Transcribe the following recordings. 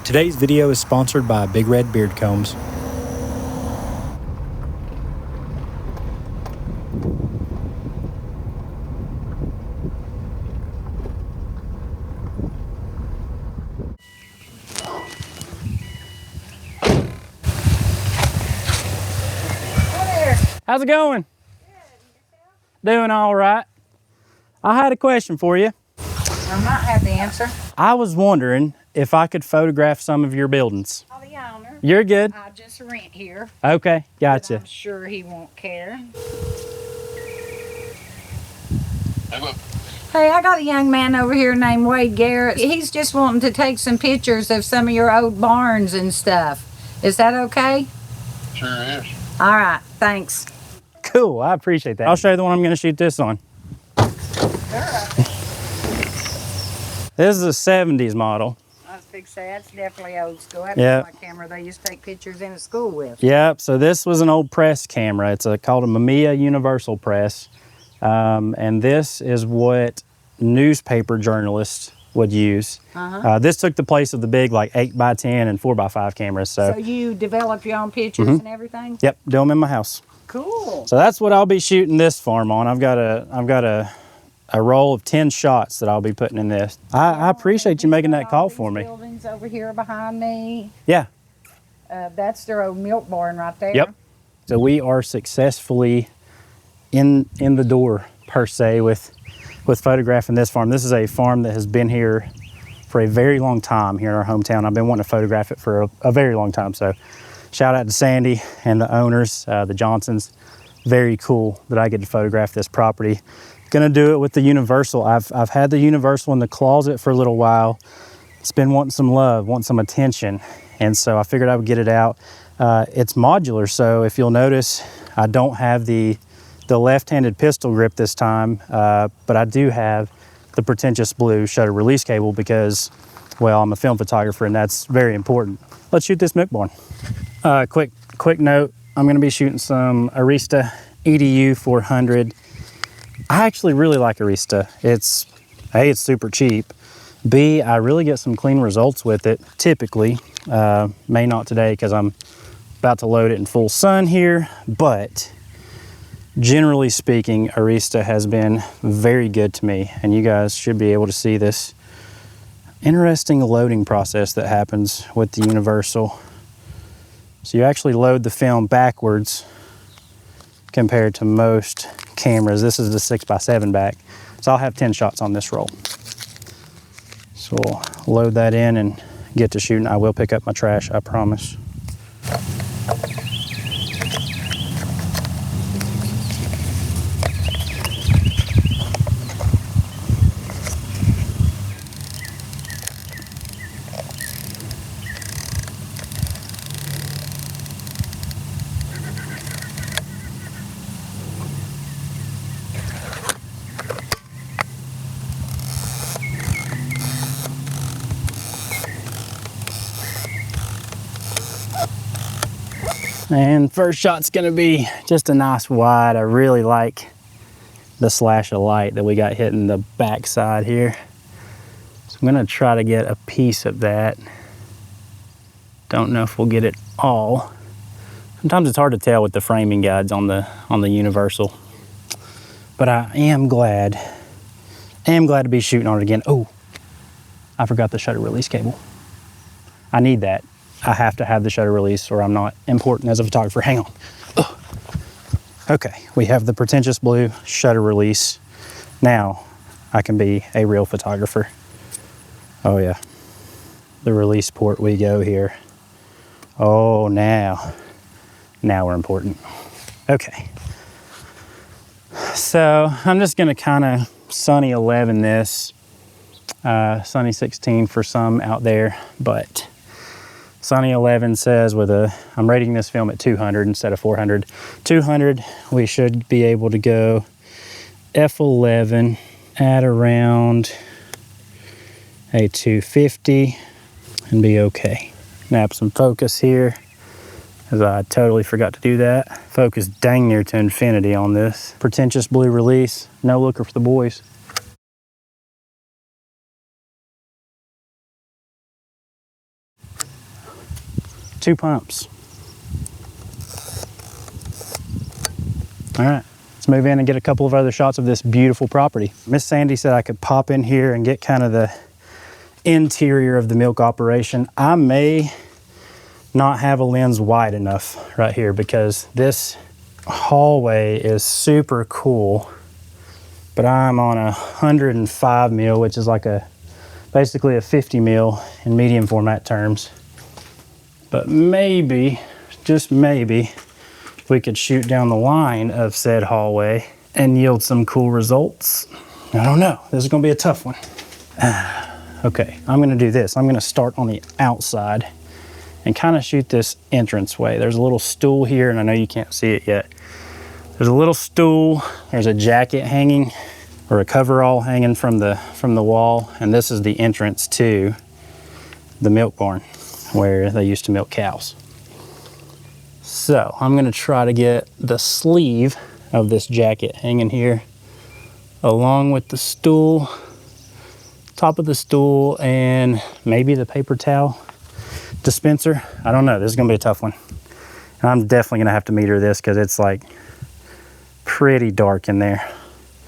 Today's video is sponsored by Big Red Beard Combs. How's it going? Good. Doing all right. I had a question for you. I might have the answer. I was wondering if I could photograph some of your buildings. Oh, the owner. You're good. I just rent here. Okay, gotcha. I'm sure he won't care. Hey, I got a young man over here named Wade Garrett. He's just wanting to take some pictures of some of your old barns and stuff. Is that okay? Sure is. All right, thanks. Cool, I appreciate that. I'll show you the one I'm going to shoot this on. This is a 70s model. I was fixing to say, that's definitely old school. That's Yep. my camera they used to take pictures in at school with. Yep, so this was an old press camera. It's called a Mamiya Universal Press. And this is what newspaper journalists would use. This took the place of the big like 8x10 and 4x5 cameras. So you develop your own pictures and everything? Yep, do them in my house. Cool. So that's what I'll be shooting this farm on. I've got a roll of 10 shots that I'll be putting in this. I appreciate you making that call for me. Buildings over here behind me. Yeah. That's their old milk barn right there. Yep. So we are successfully in the door per se with photographing this farm. This is a farm that has been here for a very long time here in our hometown. I've been wanting to photograph it for a very long time. So shout out to Sandy and the owners, the Johnsons. Very cool that I get to photograph this property. Gonna do it with the Universal. I've had the Universal in the closet for a little while. It's been wanting some love, wanting some attention. And so I figured I would get it out. It's modular, so if you'll notice, I don't have the left-handed pistol grip this time, but I do have the pretentious blue shutter release cable because, well, I'm a film photographer and that's very important. Let's shoot this milk barn. Quick note, I'm gonna be shooting some Arista EDU 400. I actually really like Arista. It's, A, it's super cheap. B, I really get some clean results with it, typically. May not today because I'm about to load it in full sun here, but generally speaking, Arista has been very good to me, and you guys should be able to see this interesting loading process that happens with the Universal. So you actually load the film backwards compared to most cameras. This is the 6x7 back. So I'll have 10 shots on this roll. So we'll load that in and get to shooting. I will pick up my trash, I promise. And first shot's gonna be just a nice wide. I really like the slash of light that we got hitting the back side here. So I'm gonna try to get a piece of that. Don't know if we'll get it all. Sometimes it's hard to tell with the framing guides on the Universal. But I am glad to be shooting on it again. Oh, I forgot the shutter release cable. I need that. I have to have the shutter release or I'm not important as a photographer. Hang on. Ugh. Okay, we have the pretentious blue shutter release. Now I can be a real photographer. Oh yeah, the release port we go here. Oh, now we're important. Okay, so I'm just gonna kind of sunny 11 this, sunny 16 for some out there, but Sunny 11 says I'm rating this film at 200 instead of 400. 200, we should be able to go f11 at around a 250 and be okay. Nab some focus here, as I totally forgot to do that. Focus dang near to infinity on this. Pretentious blue release, no looker for the boys. 2 pumps. All right, let's move in and get a couple of other shots of this beautiful property. Miss Sandy said I could pop in here and get kind of the interior of the milk operation. I may not have a lens wide enough right here because this hallway is super cool, but I'm on 105 mil, which is like basically a 50 mil in medium format terms. But maybe, just maybe, we could shoot down the line of said hallway and yield some cool results. I don't know, this is gonna be a tough one. Okay, I'm gonna do this. I'm gonna start on the outside and kind of shoot this entranceway. There's a little stool here, and I know you can't see it yet. There's a little stool, there's a jacket hanging, or a coverall hanging from the wall, and this is the entrance to the milk barn where they used to milk cows. So I'm gonna try to get the sleeve of this jacket hanging here along with the stool, top of the stool, and maybe the paper towel dispenser. I don't know, this is gonna be a tough one. And I'm definitely gonna have to meter this because it's like pretty dark in there.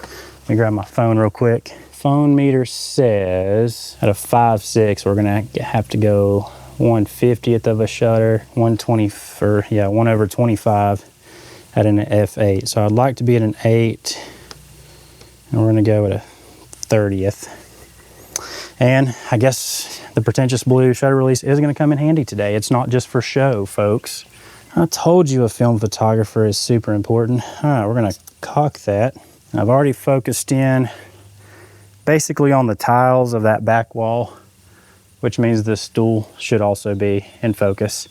Let me grab my phone real quick. Phone meter says at a 5.6 we're gonna have to go 1/50th of a shutter, 1/25 at an f8. So I'd like to be at an 8, and we're gonna go at a 30th. And I guess the pretentious blue shutter release is gonna come in handy today. It's not just for show, folks. I told you a film photographer is super important. All right, we're gonna cock that. I've already focused in basically on the tiles of that back wall, which means this stool should also be in focus.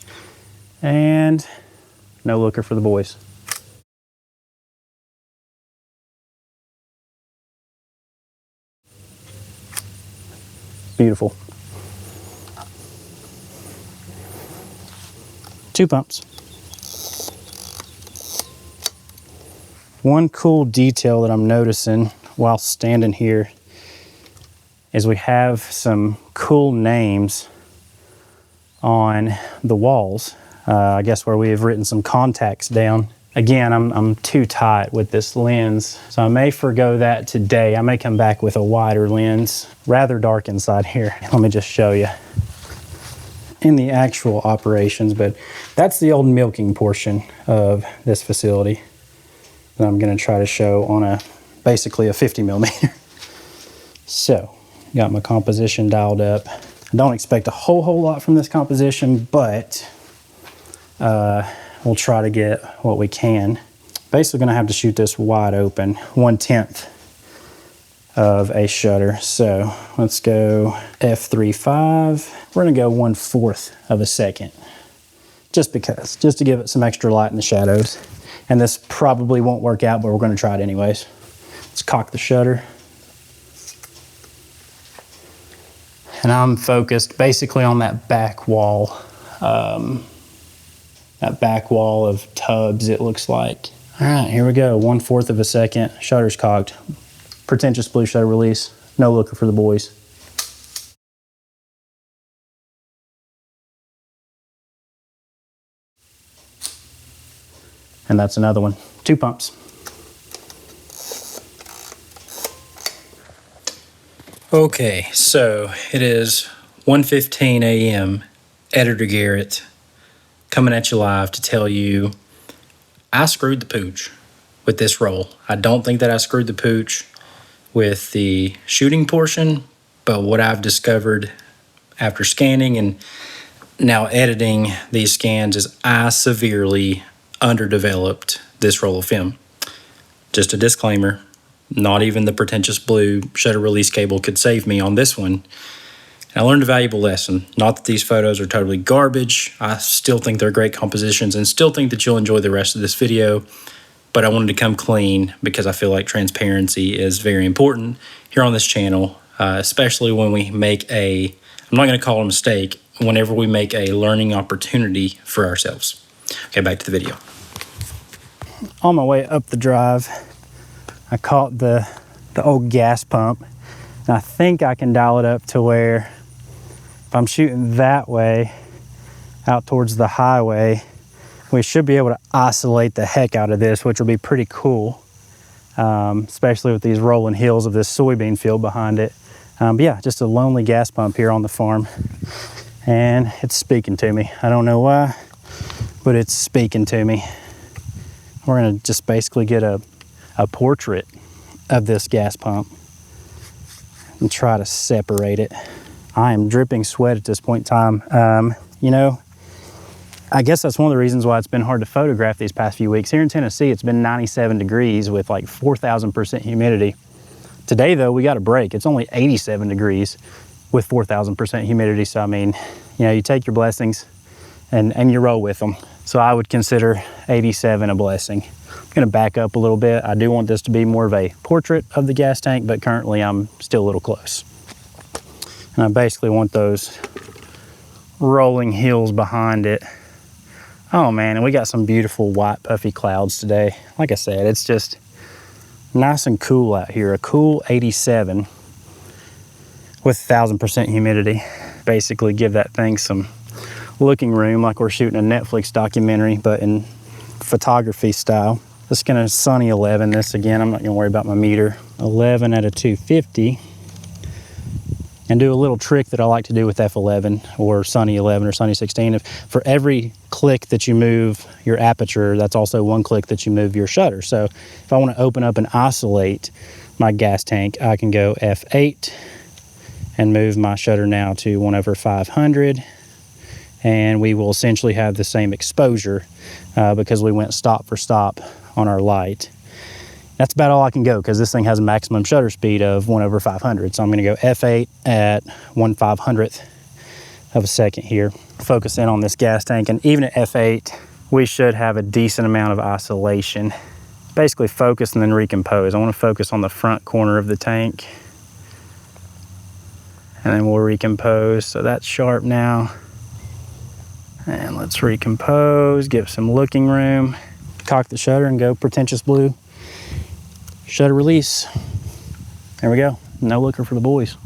And no looker for the boys. Beautiful. 2 pumps. One cool detail that I'm noticing while standing here is we have some cool names on the walls. I guess where we have written some contacts down. Again, I'm too tight with this lens, so I may forgo that today. I may come back with a wider lens. Rather dark inside here. Let me just show you in the actual operations, but that's the old milking portion of this facility that I'm gonna try to show on basically a 50 millimeter. So, got my composition dialed up. I don't expect a whole lot from this composition, but we'll try to get what we can. Basically gonna have to shoot this wide open, 1/10 of a shutter. So let's go f3.5. We're gonna go 1/4 of a second, just because, just to give it some extra light in the shadows. And this probably won't work out, but we're gonna try it anyways. Let's cock the shutter. And I'm focused basically on that back wall. That back wall of tubs, it looks like. All right, here we go. 1/4 of a second, shutter's cocked. Pretentious blue shutter release, no looker for the boys. And that's another one, 2 pumps. Okay, so it is 1:15 a.m. Editor Garrett coming at you live to tell you I screwed the pooch with this roll. I don't think that I screwed the pooch with the shooting portion, but what I've discovered after scanning and now editing these scans is I severely underdeveloped this roll of film. Just a disclaimer, not even the pretentious blue shutter release cable could save me on this one. And I learned a valuable lesson. Not that these photos are totally garbage. I still think they're great compositions and still think that you'll enjoy the rest of this video. But I wanted to come clean because I feel like transparency is very important here on this channel, especially when we make I'm not going to call it a mistake, whenever we make a learning opportunity for ourselves. Okay, back to the video. On my way up the drive, I caught the old gas pump. And I think I can dial it up to where if I'm shooting that way, out towards the highway, we should be able to isolate the heck out of this, which will be pretty cool, especially with these rolling hills of this soybean field behind it. But yeah, just a lonely gas pump here on the farm, and it's speaking to me. I don't know why, but it's speaking to me. We're gonna just basically get a portrait of this gas pump and try to separate it. I am dripping sweat at this point in time. You know, I guess that's one of the reasons why it's been hard to photograph these past few weeks. Here in Tennessee, it's been 97 degrees with like 4,000% humidity. Today though, we got a break. It's only 87 degrees with 4,000% humidity. So I mean, you know, you take your blessings and you roll with them. So I would consider 87 a blessing. I'm gonna back up a little bit. I do want this to be more of a portrait of the gas tank, but currently I'm still a little close. And I basically want those rolling hills behind it. Oh man, and we got some beautiful white puffy clouds today. Like I said, it's just nice and cool out here. A cool 87 with 1,000% humidity. Basically give that thing some looking room, like we're shooting a Netflix documentary, but in photography style. Just gonna sunny 11 this again. I'm not gonna worry about my meter. 11 at a 250. And do a little trick that I like to do with F11 or Sunny 11 or Sunny 16. For every click that you move your aperture, that's also one click that you move your shutter. So if I want to open up and isolate my gas tank, I can go F8 and move my shutter now to 1/500. And we will essentially have the same exposure because we went stop for stop on our light. That's about all I can go because this thing has a maximum shutter speed of 1/500. So I'm gonna go F8 at 1/500th of a second here. Focus in on this gas tank, and even at F8, we should have a decent amount of isolation. Basically focus and then recompose. I wanna focus on the front corner of the tank, and then we'll recompose. So that's sharp now. And let's recompose, give some looking room, cock the shutter and go pretentious blue. Shutter release. There we go. No looker for the boys.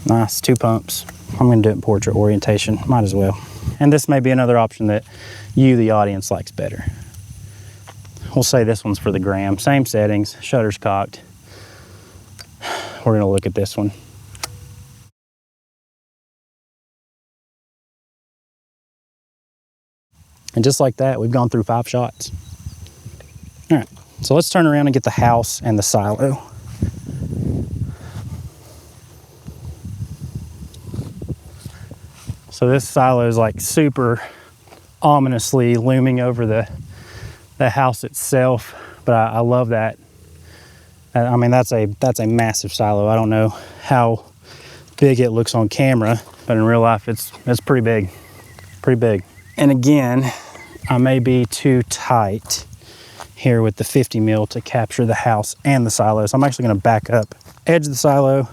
Nice, 2 pumps. I'm gonna do it in portrait orientation, might as well. And this may be another option that you, the audience, likes better. We'll say this one's for the gram. Same settings, shutter's cocked. We're gonna look at this one. And just like that, we've gone through 5 shots. All right, so let's turn around and get the house and the silo. So this silo is like super ominously looming over the house itself, but I love that. I mean, that's a massive silo. I don't know how big it looks on camera, but in real life, it's pretty big, pretty big. And again, I may be too tight here with the 50 mil to capture the house and the silo. So I'm actually gonna back up, edge the silo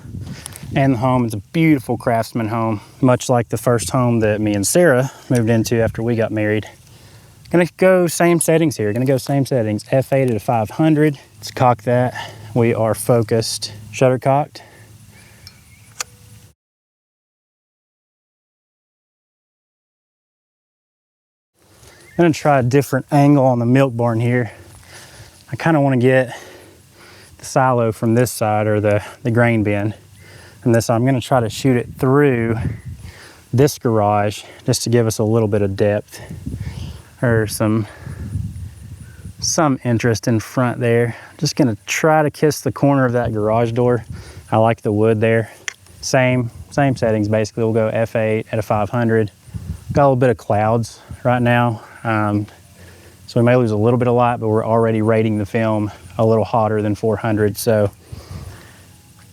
and the home. It's a beautiful Craftsman home, much like the first home that me and Sarah moved into after we got married. Gonna go same settings here, gonna go same settings. F8 at a 500, let's cock that. We are focused, shutter cocked. I'm gonna try a different angle on the milk barn here. I kind of want to get the silo from this side, or the grain bin from this side. I'm gonna try to shoot it through this garage just to give us a little bit of depth or some interest in front there. Just gonna try to kiss the corner of that garage door. I like the wood there. Same settings basically. We'll go F8 at a 500. Got a little bit of clouds right now. So we may lose a little bit of light, but we're already rating the film a little hotter than 400. So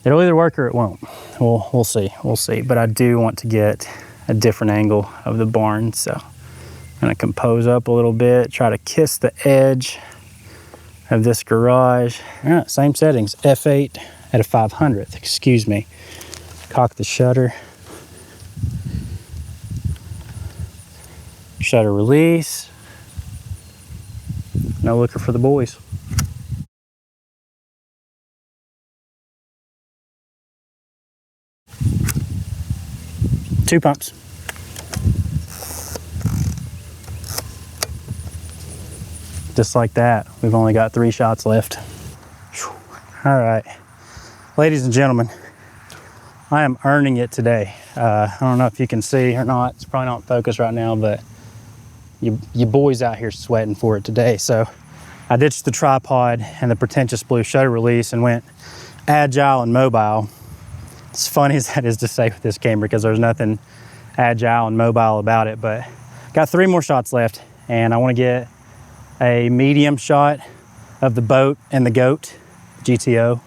it'll either work or it won't. We'll see. But I do want to get a different angle of the barn. So I'm gonna compose up a little bit, try to kiss the edge of this garage. All right, same settings, F8 at a 500th, excuse me. Cock the shutter. Shutter release. No looker for the boys. 2 pumps. Just like that, we've only got 3 shots left. Whew. All right, ladies and gentlemen, I am earning it today. I don't know if you can see or not. It's probably not in focus right now, but you boys out here sweating for it today. So I ditched the tripod and the pretentious blue shutter release and went agile and mobile. As funny as that is to say with this camera, because there's nothing agile and mobile about it, but got 3 more shots left, and I want to get a medium shot of the boat and the goat, GTO,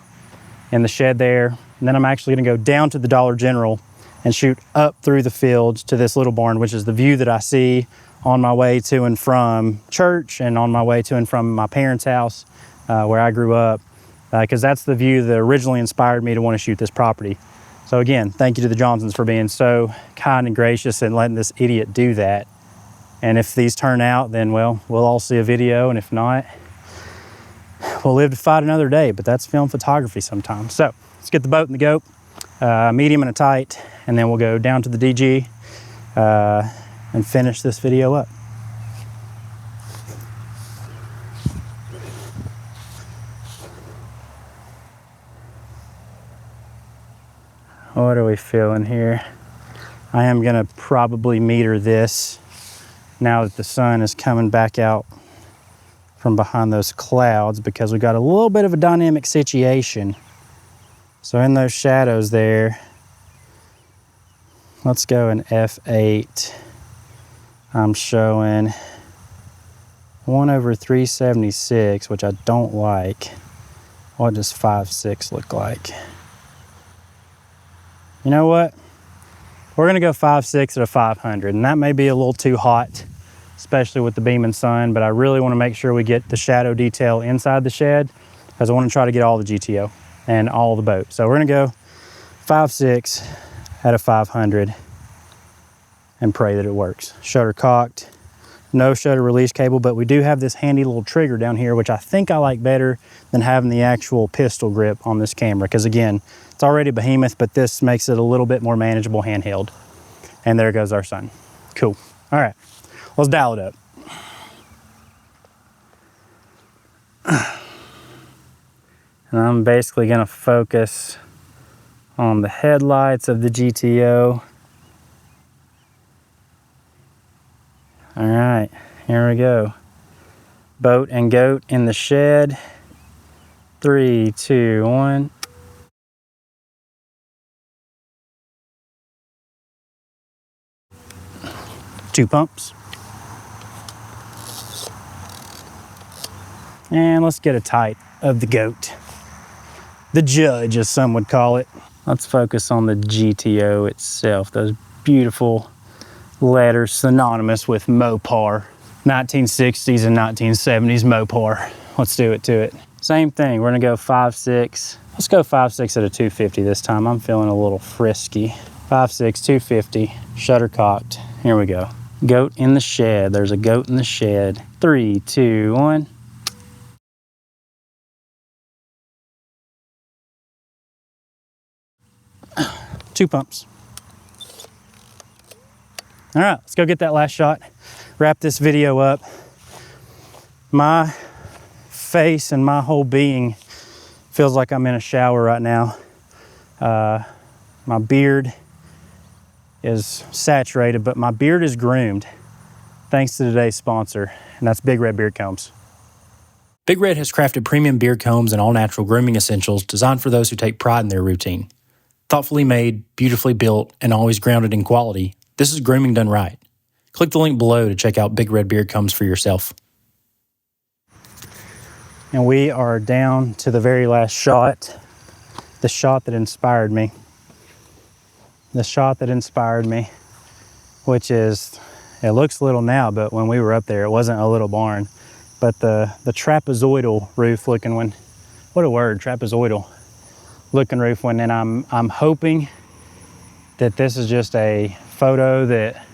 in the shed there. And then I'm actually gonna go down to the Dollar General and shoot up through the fields to this little barn, which is the view that I see on my way to and from church and on my way to and from my parents' house where I grew up, because that's the view that originally inspired me to want to shoot this property. So again, thank you to the Johnsons for being so kind and gracious and letting this idiot do that. And if these turn out, then well, we'll all see a video, and if not, we'll live to fight another day, but that's film photography sometimes. So let's get the boat and the goat, medium and a tight, and then we'll go down to the DG and finish this video up. What are we feeling here? I am gonna probably meter this now that the sun is coming back out from behind those clouds, because we got a little bit of a dynamic situation. So in those shadows there, let's go in F8. I'm showing 1/376, which I don't like. What does 5.6 look like? You know what? We're gonna go 5.6 at a 500, and that may be a little too hot, especially with the beam and sun, but I really wanna make sure we get the shadow detail inside the shed, because I wanna try to get all the GTO and all the boat. So we're gonna go 5.6 at a 500 and pray that it works. Shutter cocked, no shutter release cable, but we do have this handy little trigger down here, which I think I like better than having the actual pistol grip on this camera, because again, it's already a behemoth, but this makes it a little bit more manageable handheld. And there goes our sun. Cool. All right, let's dial it up. And I'm basically gonna focus on the headlights of the GTO. All right, here we go. Boat and goat in the shed. 3, 2, 1. Two pumps. And let's get a tight of the goat. The judge, as some would call it. Let's focus on the GTO itself. Those beautiful letters synonymous with Mopar. 1960s and 1970s Mopar. Let's do it to it. Same thing, we're gonna go 5.6. Let's go 5.6 at a 250 this time. I'm feeling a little frisky. 5.6, 250, shutter cocked. Here we go. Goat in the shed. There's a goat in the shed. 3, 2, 1. Two pumps. All right, let's go get that last shot. Wrap this video up. My face and my whole being feels like I'm in a shower right now. My beard is saturated, but my beard is groomed thanks to today's sponsor, and that's Big Red Beard Combs. Big Red has crafted premium beard combs and all-natural grooming essentials designed for those who take pride in their routine. Thoughtfully made, beautifully built, and always grounded in quality, this is grooming done right. Click the link below to check out Big Red Beard Combs for yourself. And we are down to the very last shot, the shot that inspired me. The shot that inspired me, which is, it looks little now, but when we were up there, it wasn't a little barn. But the trapezoidal roof looking one, what a word, trapezoidal looking roof one. And I'm hoping that this is just a photo that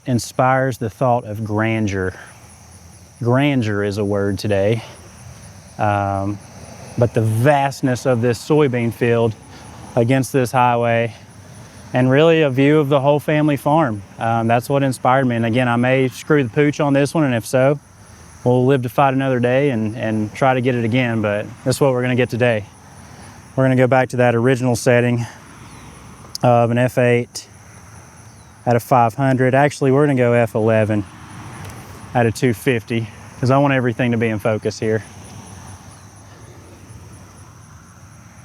inspires the thought of grandeur. Grandeur is a word today. But the vastness of this soybean field against this highway and really a view of the whole family farm. That's what inspired me. And again, I may screw the pooch on this one, and if so, we'll live to fight another day and try to get it again, but that's what we're gonna get today. We're gonna go back to that original setting of an F8 at a 500. Actually, we're gonna go F11 at a 250 because I want everything to be in focus here.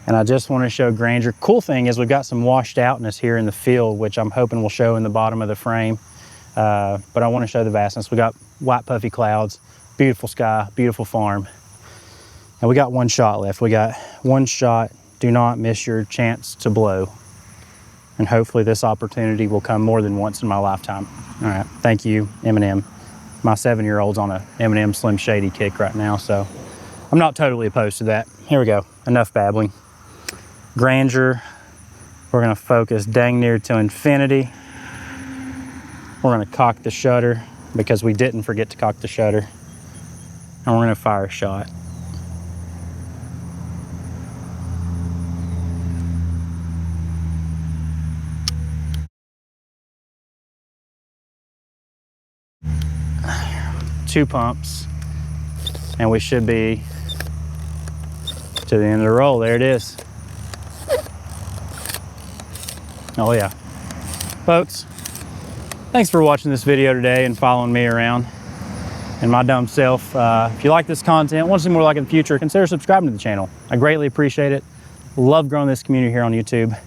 And I just want to show grandeur. Cool thing is we've got some washed outness here in the field, which I'm hoping will show in the bottom of the frame. But I want to show the vastness. We got white puffy clouds, beautiful sky, beautiful farm. And we got one shot left. We got one shot. Do not miss your chance to blow. And hopefully this opportunity will come more than once in my lifetime. All right, thank you, Eminem. My 7-year-old's on a Eminem Slim Shady kick right now, so I'm not totally opposed to that. Here we go, enough babbling. Grandeur, we're gonna focus dang near to infinity. We're gonna cock the shutter because we didn't forget to cock the shutter. And we're gonna fire a shot. Two pumps, and we should be to the end of the roll. There it is. Oh yeah. Folks, thanks for watching this video today and following me around and my dumb self. If you like this content, want to see more like it in the future, consider subscribing to the channel. I greatly appreciate it. Love growing this community here on YouTube.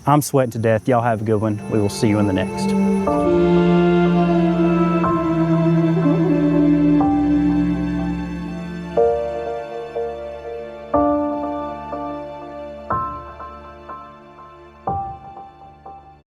I'm sweating to death. Y'all have a good one. We will see you in the next.